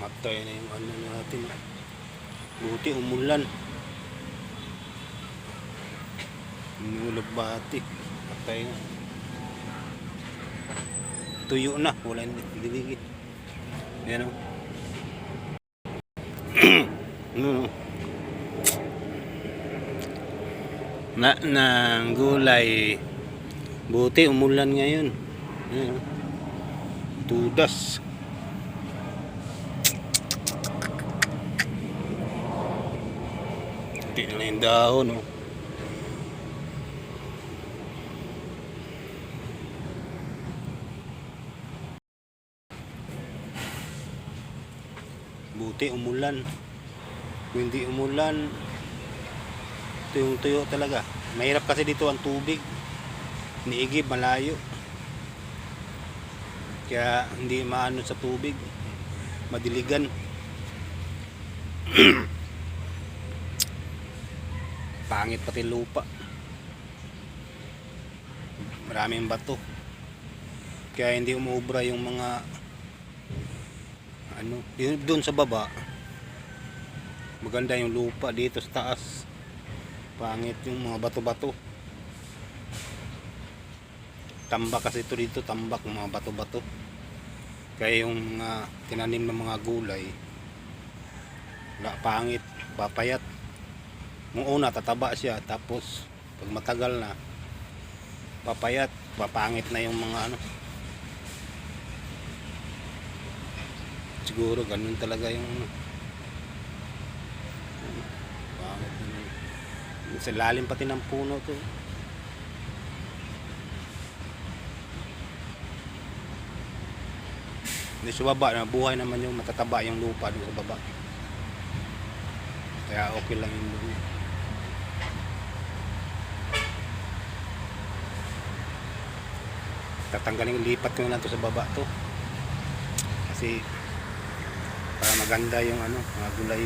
Matay na yung ano natin. Buti umulan. Nulagbati. Matay na. Tuyo na. Wala yung diligid. Yan o. Ng gulay. Buti umulan ngayon. Yan o. Tudas. Hindi na yung dahon o. Buti umulan. Kung hindi umulan, tuyong-tuyo talaga. Mahirap kasi dito ang tubig. Niigib, malayo. Kaya hindi maano sa tubig. Madiligan. Pangit pati lupa. Maraming bato. Kaya hindi umuubra yung mga ano, doon sa baba. Maganda yung lupa, dito sa taas pangit yung mga bato-bato. Tambak kasi ito dito, tambak mga bato-bato. Kaya yung tinanim ng mga gulay pangit, papayat. Nung una tataba siya, tapos pag matagal na papayat, papangit na yung mga ano. Siguro ganun talaga yung sa lalim pati ng puno to. Hindi sa baba, buhay naman yung matataba yung lupa doon sa baba. Kaya okay lang yung doon. Tatanggalin, lipat ko na lang to sa baba to. Kasi para maganda yung ano, mga gulay.